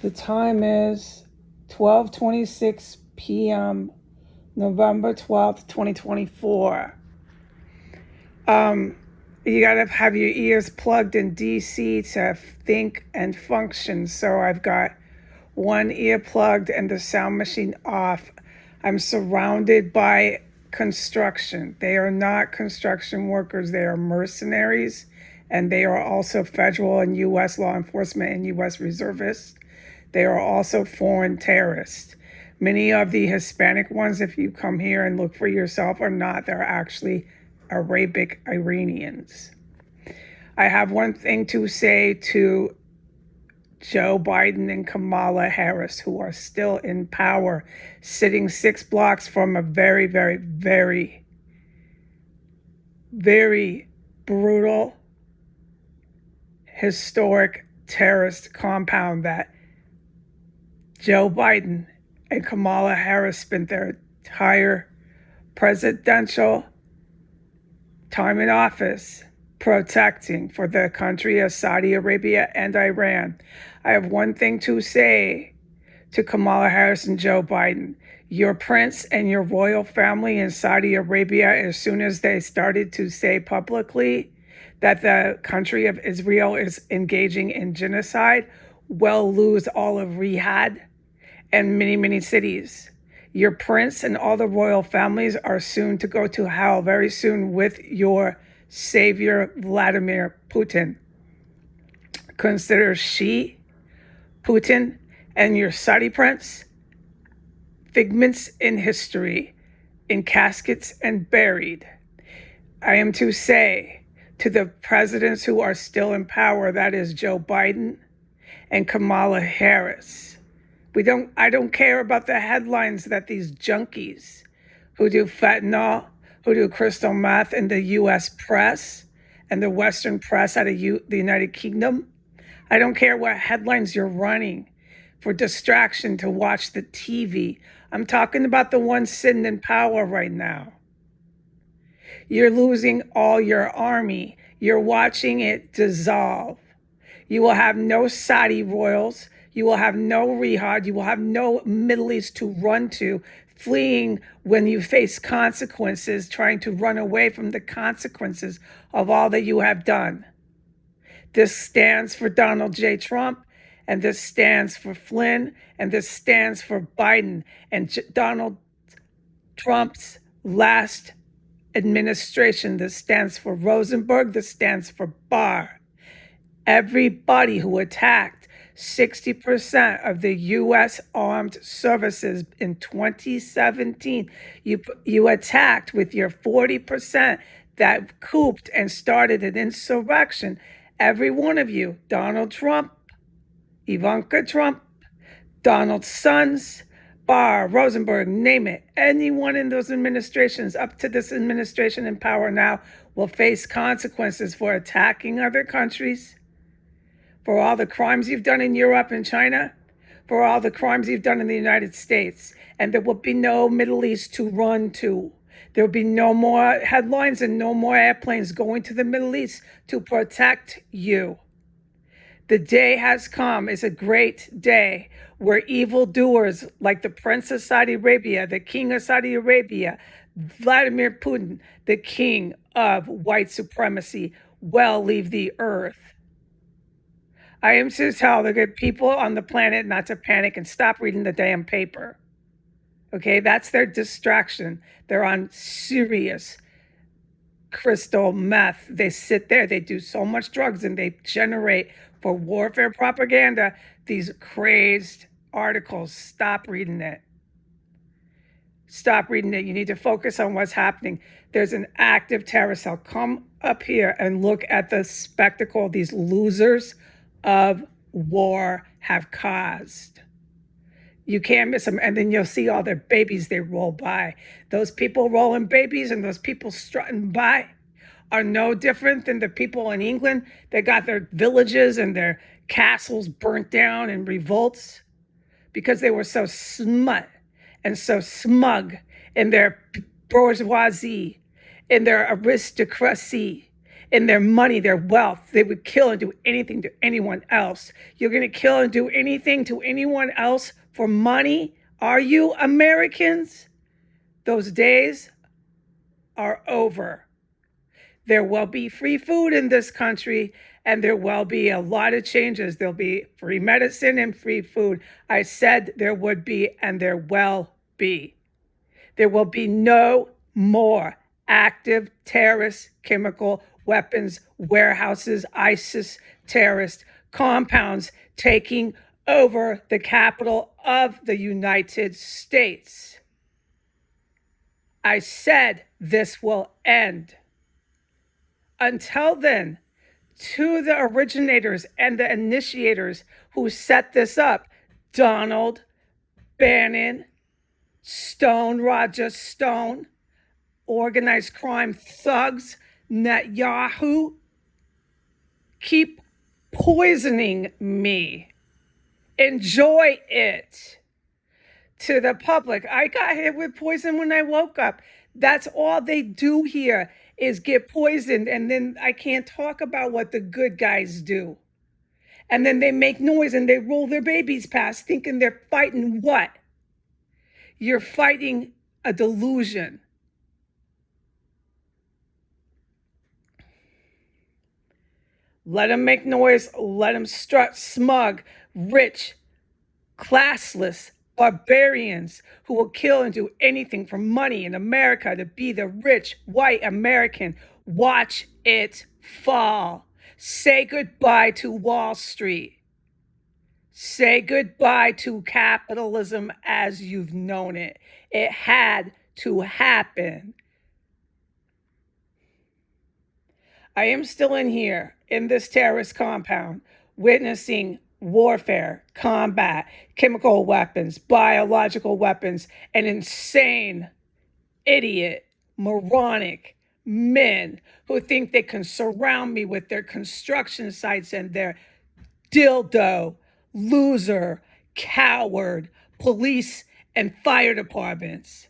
The time is 12:26 p.m., November 12th, 2024. You gotta have your ears plugged in DC to think and function. So I've got one ear plugged and the sound machine off. I'm surrounded by construction. They are not construction workers, they are mercenaries, and they are also federal and U.S. law enforcement and U.S. reservists. They are also foreign terrorists. Many of the Hispanic ones, if you come here and look for yourself, are not. They're actually Arabic Iranians. I have one thing to say to Joe Biden and Kamala Harris, who are still in power, sitting 6 blocks from a very, very, very, very brutal, historic terrorist compound that Joe Biden and Kamala Harris spent their entire presidential time in office protecting for the country of Saudi Arabia and Iran. I have one thing to say to Kamala Harris and Joe Biden. Your prince and your royal family in Saudi Arabia, as soon as they started to say publicly that the country of Israel is engaging in genocide, will lose all of Riyadh and many, many cities. Your prince and all the royal families are soon to go to hell very soon with your savior, Vladimir Putin. Consider Putin, and your Saudi prince figments in history, in caskets and buried. I am to say to the presidents who are still in power, that is Joe Biden and Kamala Harris, I don't care about the headlines that these junkies who do fentanyl, who do crystal meth in the U.S. press and the Western press out of the United Kingdom. I don't care what headlines you're running for distraction to watch the TV. I'm talking about the ones sitting in power right now. You're losing all your army. You're watching it dissolve. You will have no Saudi royals. You will have no Riyadh. You will have no Middle East to run to, fleeing when you face consequences, trying to run away from the consequences of all that you have done. This stands for Donald J. Trump, and this stands for Flynn, and this stands for Biden and Donald Trump's last administration. This stands for Rosenberg. This stands for Barr. Everybody who attacked 60% of the U.S. armed services in 2017, you attacked with your 40% that couped and started an insurrection. Every one of you, Donald Trump, Ivanka Trump, Donald's sons, Barr, Rosenberg, name it. Anyone in those administrations up to this administration in power now will face consequences for attacking other countries, for all the crimes you've done in Europe and China, for all the crimes you've done in the United States. And there will be no Middle East to run to. There will be no more headlines and no more airplanes going to the Middle East to protect you. The day has come. It's a great day where evildoers like the Prince of Saudi Arabia, the King of Saudi Arabia, Vladimir Putin, the king of white supremacy, will leave the earth. I am to tell the good people on the planet not to panic and stop reading the damn paper. Okay, that's their distraction. They're on serious crystal meth. They sit there, they do so much drugs, and they generate for warfare propaganda these crazed articles. Stop reading it. Stop reading it. You need to focus on what's happening. There's an active terror cell. Come up here and look at the spectacle these losers of war have caused. You can't miss them. And then you'll see all their babies they roll by. Those people rolling babies and those people strutting by are no different than the people in England that got their villages and their castles burnt down in revolts because they were so smut and so smug in their bourgeoisie, in their aristocracy, in their money, their wealth. They would kill and do anything to anyone else. You're going to kill and do anything to anyone else for money? Are you Americans? Those days are over. There will be free food in this country, and there will be a lot of changes. There'll be free medicine and free food. I said there would be, and there will be. There will be no more active terrorist chemical weapons warehouses, ISIS terrorist compounds taking over the capital of the United States. I said this will end. Until then, to the originators and the initiators who set this up, Donald Bannon, Stone, Roger Stone, organized crime thugs, Netanyahu, keep poisoning me. Enjoy it. To the public, I got hit with poison when I woke up. That's all they do here is get poisoned, and then I can't talk about what the good guys do. And then they make noise and they roll their babies past thinking they're fighting what? You're fighting a delusion. Let them make noise, let them strut smug, rich, classless barbarians who will kill and do anything for money in America to be the rich white American. Watch it fall. Say goodbye to Wall Street. Say goodbye to capitalism as you've known it. It had to happen. I am still in here in this terrorist compound witnessing warfare, combat, chemical weapons, biological weapons, and insane, idiot, moronic men who think they can surround me with their construction sites and their dildo, loser, coward, police, and fire departments.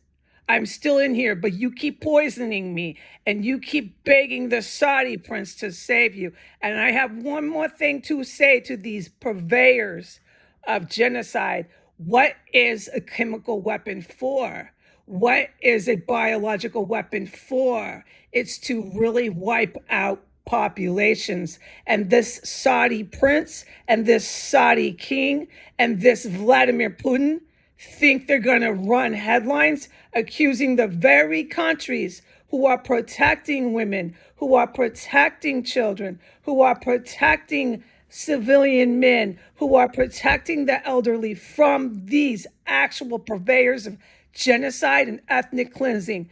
I'm still in here, but you keep poisoning me and you keep begging the Saudi prince to save you. And I have one more thing to say to these purveyors of genocide. What is a chemical weapon for? What is a biological weapon for? It's to really wipe out populations. And this Saudi prince and this Saudi king and this Vladimir Putin think they're going to run headlines accusing the very countries who are protecting women, who are protecting children, who are protecting civilian men, who are protecting the elderly from these actual purveyors of genocide and ethnic cleansing,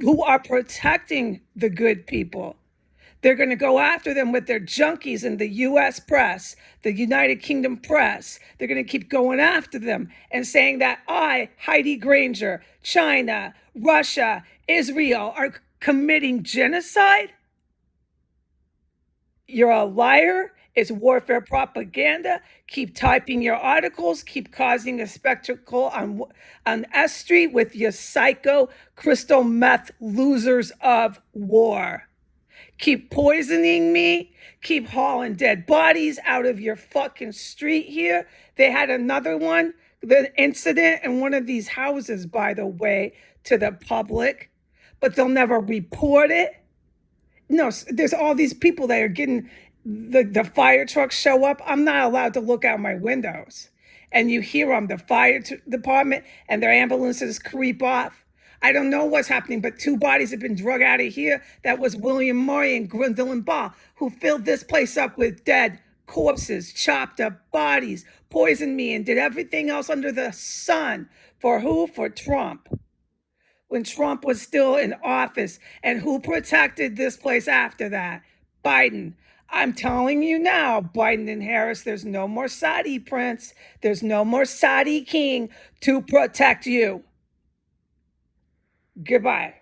who are protecting the good people. They're going to go after them with their junkies in the U.S. press, the United Kingdom press. They're going to keep going after them and saying that I, Heidi Granger, China, Russia, Israel are committing genocide. You're a liar. It's warfare propaganda. Keep typing your articles. Keep causing a spectacle on S Street with your psycho crystal meth losers of war. Keep poisoning me. Keep hauling dead bodies out of your fucking street here. They had another one, the incident in one of these houses, by the way, to the public, but they'll never report it. No, there's all these people that are getting the fire trucks show up. I'm not allowed to look out my windows. And you hear them, the fire department and their ambulances creep off. I don't know what's happening, but 2 bodies have been drug out of here. That was William Murray and Gwendolyn Ball, who filled this place up with dead corpses, chopped up bodies, poisoned me, and did everything else under the sun. For who? For Trump. When Trump was still in office. And who protected this place after that? Biden. I'm telling you now, Biden and Harris, there's no more Saudi prince. There's no more Saudi king to protect you. Goodbye.